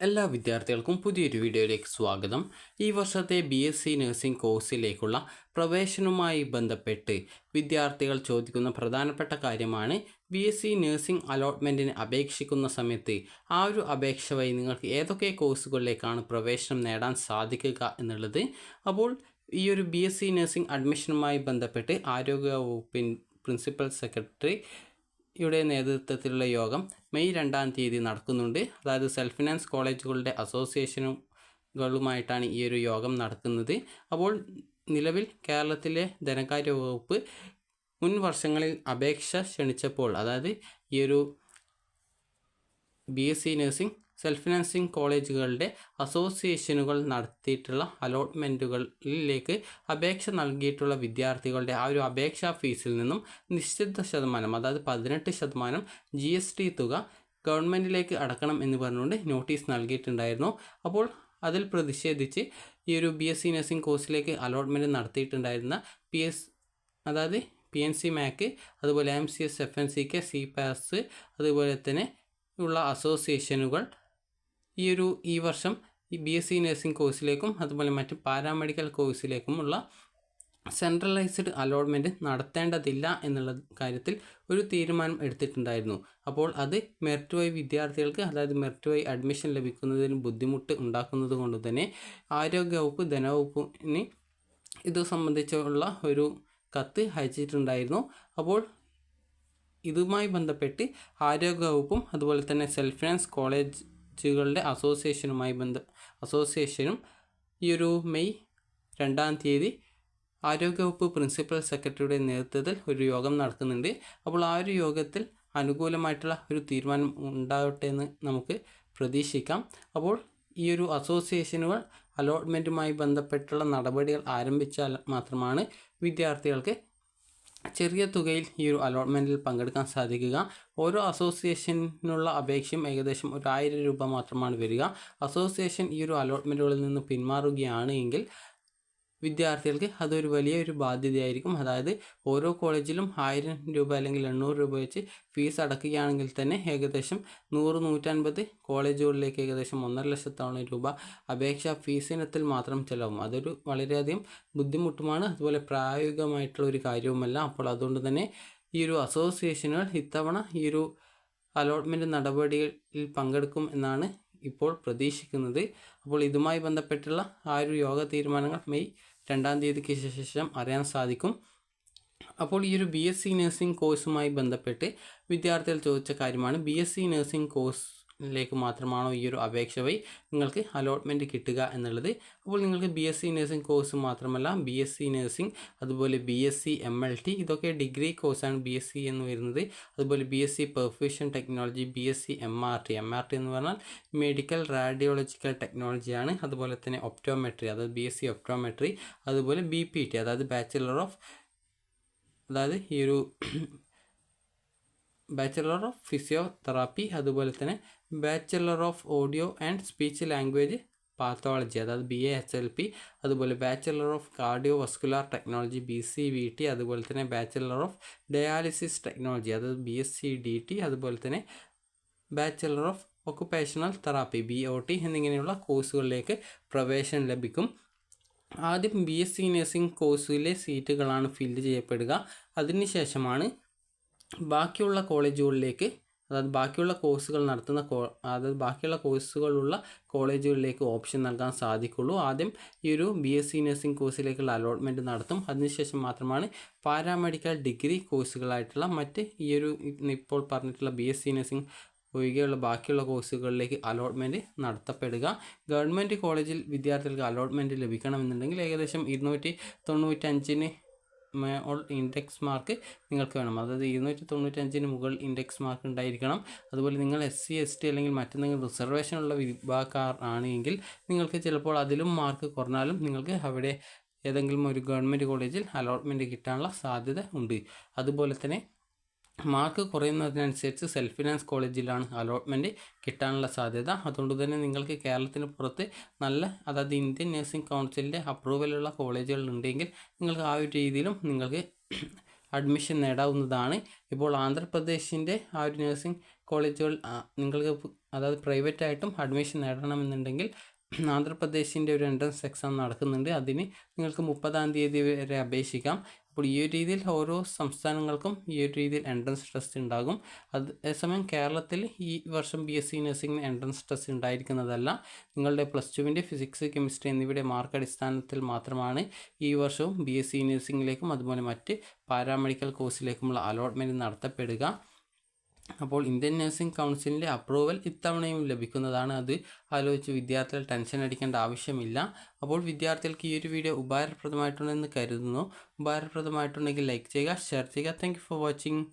എല്ലാ വിദ്യാർത്ഥികൾക്കും പുതിയൊരു വീഡിയോയിലേക്ക് സ്വാഗതം. ഈ വർഷത്തെ BSc നഴ്സിംഗ് കോഴ്സിലേക്കുള്ള പ്രവേശനവുമായി ബന്ധപ്പെട്ട് വിദ്യാർത്ഥികൾ ചോദിക്കുന്ന പ്രധാനപ്പെട്ട കാര്യമാണ് BSc നഴ്സിംഗ് അലോട്ട്മെൻറ്റിന് അപേക്ഷിക്കുന്ന സമയത്ത് ആ ഒരു അപേക്ഷ വഴി നിങ്ങൾക്ക് ഏതൊക്കെ കോഴ്സുകളിലേക്കാണ് പ്രവേശനം നേടാൻ സാധിക്കുക എന്നുള്ളത്. അപ്പോൾ ഈ ഒരു BSc നഴ്സിംഗ് അഡ്മിഷനുമായി ബന്ധപ്പെട്ട് ആരോഗ്യവകുപ്പിൻ പ്രിൻസിപ്പൽ സെക്രട്ടറി യുടെ നേതൃത്വത്തിലുള്ള യോഗം മെയ് 2-ാം തീയതി നടക്കുന്നുണ്ട്. അതായത് സെൽഫ് ഫിനാൻസ് കോളേജുകളുടെ അസോസിയേഷനുകളുമായിട്ടാണ് ഈ ഒരു യോഗം നടക്കുന്നത്. അപ്പോൾ നിലവിൽ കേരളത്തിലെ ധനകാര്യ വകുപ്പ് മുൻ വർഷങ്ങളിൽ അപേക്ഷ ക്ഷണിച്ചപ്പോൾ, അതായത് ഈ ഒരു BSc നഴ്സിംഗ് സെൽഫ് ഫിനാൻസിങ് കോളേജുകളുടെ അസോസിയേഷനുകൾ നടത്തിയിട്ടുള്ള അലോട്ട്മെൻറ്റുകളിലേക്ക് അപേക്ഷ നൽകിയിട്ടുള്ള വിദ്യാർത്ഥികളുടെ ആ ഒരു അപേക്ഷാ ഫീസിൽ നിന്നും നിശ്ചിത ശതമാനം, അതായത് 18% GST തുക ഗവൺമെൻറ്റിലേക്ക് അടക്കണം എന്ന് പറഞ്ഞുകൊണ്ട് നോട്ടീസ് നൽകിയിട്ടുണ്ടായിരുന്നു. അപ്പോൾ അതിൽ പ്രതിഷേധിച്ച് ഈ ഒരു BSc നഴ്സിംഗ് കോഴ്സിലേക്ക് അലോട്ട്മെൻറ്റ് നടത്തിയിട്ടുണ്ടായിരുന്ന അതായത് PNC MAC, അതുപോലെ MCS FNCK, CPAS, അതുപോലെ തന്നെ ഉള്ള അസോസിയേഷനുകൾ ഈ വർഷം ഈ BSc നഴ്സിംഗ് കോഴ്സിലേക്കും അതുപോലെ മറ്റ് പാരാമെഡിക്കൽ കോഴ്സിലേക്കുമുള്ള സെൻട്രലൈസ്ഡ് അലോട്ട്മെൻറ്റ് നടത്തേണ്ടതില്ല എന്നുള്ള കാര്യത്തിൽ ഒരു തീരുമാനം എടുത്തിട്ടുണ്ടായിരുന്നു. അപ്പോൾ അത് മെറിറ്റ് വഴി വിദ്യാർത്ഥികൾക്ക്, അതായത് മെറിറ്റ് വഴി അഡ്മിഷൻ ലഭിക്കുന്നതിന് ബുദ്ധിമുട്ട് ഉണ്ടാക്കുന്നത് കൊണ്ട് തന്നെ ആരോഗ്യവകുപ്പ് ധനവകുപ്പിന് ഇത് സംബന്ധിച്ചുള്ള ഒരു കത്ത് അയച്ചിട്ടുണ്ടായിരുന്നു. അപ്പോൾ ഇതുമായി ബന്ധപ്പെട്ട് ആരോഗ്യവകുപ്പും അതുപോലെ തന്നെ സെൽഫ് ഫിനാൻസ് കോളേജുകളുടെ അസോസിയേഷനും ഈ ഒരു മെയ് 2-ാം തീയതി ആരോഗ്യവകുപ്പ് പ്രിൻസിപ്പൽ സെക്രട്ടറിയുടെ നേതൃത്വത്തിൽ ഒരു യോഗം നടക്കുന്നുണ്ട്. അപ്പോൾ ആ ഒരു യോഗത്തിൽ അനുകൂലമായിട്ടുള്ള ഒരു തീരുമാനം ഉണ്ടാവട്ടെ എന്ന് നമുക്ക് പ്രതീക്ഷിക്കാം. അപ്പോൾ ഈ ഒരു അസോസിയേഷനുകൾ അലോട്ട്മെൻറ്റുമായി ബന്ധപ്പെട്ടുള്ള നടപടികൾ ആരംഭിച്ചാൽ മാത്രമാണ് വിദ്യാർത്ഥികൾക്ക് ചെറിയ തുകയിൽ ഈ ഒരു അലോട്ട്മെൻറ്റിൽ പങ്കെടുക്കാൻ സാധിക്കുക. ഓരോ അസോസിയേഷനുള്ള അപേക്ഷയും ഏകദേശം 1000 രൂപ മാത്രമാണ് വരിക. അസോസിയേഷൻ ഈ ഒരു അലോട്ട്മെൻറ്റുകളിൽ നിന്ന് പിന്മാറുകയാണ് എങ്കിൽ വിദ്യാർത്ഥികൾക്ക് അതൊരു വലിയൊരു ബാധ്യതയായിരിക്കും. അതായത് ഓരോ കോളേജിലും 1000 രൂപ അല്ലെങ്കിൽ 800 രൂപ വെച്ച് ഫീസ് അടക്കുകയാണെങ്കിൽ തന്നെ ഏകദേശം 100-150 കോളേജുകളിലേക്ക് ഏകദേശം 1,50,000 രൂപ അപേക്ഷാ ഫീസിനത്തിൽ മാത്രം ചിലവും. അതൊരു വളരെയധികം ബുദ്ധിമുട്ടുമാണ്, അതുപോലെ പ്രായോഗികമായിട്ടുള്ള ഒരു കാര്യവുമല്ല. അപ്പോൾ അതുകൊണ്ട് തന്നെ ഈ ഒരു അസോസിയേഷനുകൾ ഇത്തവണ ഈ ഒരു അലോട്ട്മെൻറ്റ് നടപടികളിൽ പങ്കെടുക്കും എന്നാണ് ഇപ്പോൾ പ്രതീക്ഷിക്കുന്നത്. അപ്പോൾ ഇതുമായി ബന്ധപ്പെട്ടുള്ള ആ ഒരു യോഗ തീരുമാനങ്ങൾ മെയ് 2-ാം തീയതിക്ക് ശേഷം അറിയാൻ സാധിക്കും. അപ്പോൾ ഈ ഒരു BSc നഴ്സിംഗ് കോഴ്സുമായി ബന്ധപ്പെട്ട് വിദ്യാർത്ഥികൾ ചോദിച്ച കാര്യമാണ്, BSc നഴ്സിംഗ് കോഴ്സിലേക്ക് മാത്രമാണോ ഈ ഒരു അപേക്ഷ വഴി നിങ്ങൾക്ക് അലോട്ട്മെൻറ്റ് കിട്ടുക എന്നുള്ളത്. അപ്പോൾ നിങ്ങൾക്ക് BSc നഴ്സിംഗ് കോഴ്സ് മാത്രമല്ല, BSc നഴ്സിംഗ്, അതുപോലെ BSc MLT, ഇതൊക്കെ ഡിഗ്രി കോഴ്സാണ് BSc എന്ന് വരുന്നത്. അതുപോലെ BSc perfusion technology, BSc MRT എന്ന് പറഞ്ഞാൽ മെഡിക്കൽ റേഡിയോളജിക്കൽ ടെക്നോളജിയാണ്. അതുപോലെ തന്നെ ഒപ്റ്റോമെട്രി, അതായത് BSc ഒപ്റ്റോമെട്രി, അതുപോലെ BPT, അതായത് ബാച്ചലർ ഓഫ് ഫിസിയോതെറാപ്പി, അതുപോലെ തന്നെ bachelor of audio and speech language pathology, അതായത് BAHLP, അതുപോലെ bachelor of cardio vascular technology BCVT, അതുപോലെ തന്നെ ബാച്ചലർ ഓഫ് ഡയാലിസിസ് ടെക്നോളജി, അതായത് BSc DT, അതുപോലെ തന്നെ bachelor of occupational therapy BOT എന്നിങ്ങനെയുള്ള കോഴ്സുകളിലേക്ക് പ്രവേശനം ലഭിക്കും. ആദ്യം BSc നഴ്സിംഗ് കോഴ്സിലെ സീറ്റുകളാണ് ഫില്ല് ചെയ്യപ്പെടുക. അതിനുശേഷമാണ് ബാക്കിയുള്ള കോളേജുകളിലേക്ക്, അതായത് ബാക്കിയുള്ള കോഴ്സുകൾ നടത്തുന്ന ബാക്കിയുള്ള കോഴ്സുകളുള്ള കോളേജുകളിലേക്ക് ഓപ്ഷൻ നൽകാൻ സാധിക്കുള്ളൂ. ആദ്യം ഈ ഒരു BSc നഴ്സിംഗ് കോഴ്സിലേക്കുള്ള അലോട്ട്മെൻറ്റ് നടത്തും. അതിനുശേഷം മാത്രമാണ് പാരാമെഡിക്കൽ ഡിഗ്രി കോഴ്സുകളായിട്ടുള്ള മറ്റ് ഈ ഒരു ഇപ്പോൾ പറഞ്ഞിട്ടുള്ള BSc നഴ്സിംഗ് ഒഴികെയുള്ള ബാക്കിയുള്ള കോഴ്സുകളിലേക്ക് അലോട്ട്മെൻറ്റ് നടത്തപ്പെടുക. ഗവൺമെൻറ് കോളേജിൽ വിദ്യാർത്ഥികൾക്ക് അലോട്ട്മെൻറ്റ് ലഭിക്കണമെന്നുണ്ടെങ്കിൽ ഏകദേശം 295 ഇൻഡെക്സ് മാർക്ക് നിങ്ങൾക്ക് വേണം. അതായത് 295 മുകളിൽ ഇൻഡെക്സ് മാർക്ക് ഉണ്ടായിരിക്കണം. അതുപോലെ നിങ്ങൾ SC ST അല്ലെങ്കിൽ മറ്റെന്തെങ്കിലും റിസർവേഷനുള്ള വിഭാഗക്കാർ ആണെങ്കിൽ നിങ്ങൾക്ക് ചിലപ്പോൾ അതിലും മാർക്ക് കുറഞ്ഞാലും നിങ്ങൾക്ക് അവിടെ ഏതെങ്കിലും ഒരു ഗവൺമെൻറ് കോളേജിൽ അലോട്ട്മെൻറ്റ് കിട്ടാനുള്ള സാധ്യത ഉണ്ട്. അതുപോലെ തന്നെ മാർക്ക് കുറയുന്നതിനനുസരിച്ച് സെൽഫ് ഫിനാൻസ് കോളേജിലാണ് അലോട്ട്മെൻറ്റ് കിട്ടാനുള്ള സാധ്യത. അതുകൊണ്ട് തന്നെ നിങ്ങൾക്ക് കേരളത്തിന് പുറത്ത് അതായത് ഇന്ത്യൻ നഴ്സിംഗ് കൗൺസിലിൻ്റെ അപ്രൂവലുള്ള കോളേജുകൾ ഉണ്ടെങ്കിൽ നിങ്ങൾക്ക് ആ ഒരു രീതിയിലും നിങ്ങൾക്ക് അഡ്മിഷൻ നേടാവുന്നതാണ്. ഇപ്പോൾ ആന്ധ്രാപ്രദേശിൻ്റെ ആ ഒരു നഴ്സിംഗ് കോളേജുകൾ നിങ്ങൾക്ക് അതായത് പ്രൈവറ്റായിട്ടും അഡ്മിഷൻ നേടണമെന്നുണ്ടെങ്കിൽ ആന്ധ്രാപ്രദേശിൻ്റെ ഒരു എൻട്രൻസ് എക്സാം നടക്കുന്നുണ്ട്. അതിന് നിങ്ങൾക്ക് 30-ാം തീയതി വരെ അപേക്ഷിക്കാം. അപ്പോൾ ഈ ഒരു രീതിയിൽ ഓരോ സംസ്ഥാനങ്ങൾക്കും ഈ ഒരു രീതിയിൽ എൻട്രൻസ് ടെസ്റ്റ് ഉണ്ടാകും. അതേസമയം കേരളത്തിൽ ഈ വർഷം BSc നഴ്സിംഗിന് എൻട്രൻസ് ടെസ്റ്റ് ഉണ്ടായിരിക്കുന്നതല്ല. നിങ്ങളുടെ +2വിൻ്റെ ഫിസിക്സ്, കെമിസ്ട്രി എന്നിവയുടെ മാർക്ക് അടിസ്ഥാനത്തിൽ മാത്രമാണ് ഈ വർഷവും BSc നഴ്സിംഗിലേക്കും അതുപോലെ മറ്റ് പാരാമെഡിക്കൽ കോഴ്സിലേക്കുമുള്ള അലോട്ട്മെൻറ്റ് നടത്തപ്പെടുക. അപ്പോൾ ഇന്ത്യൻ നഴ്സിംഗ് കൗൺസിലിൻ്റെ അപ്രൂവൽ ഇത്തവണയും ലഭിക്കുന്നതാണ്. അത് ആലോചിച്ച് വിദ്യാർത്ഥികൾ ടെൻഷൻ അടിക്കേണ്ട ആവശ്യമില്ല. അപ്പോൾ വിദ്യാർത്ഥികൾക്ക് ഈ ഒരു വീഡിയോ ഉപകാരപ്രദമായിട്ടുണ്ടെന്ന് കരുതുന്നു. ഉപകാരപ്രദമായിട്ടുണ്ടെങ്കിൽ ലൈക്ക് ചെയ്യുക, ഷെയർ ചെയ്യുക. Thank you for watching.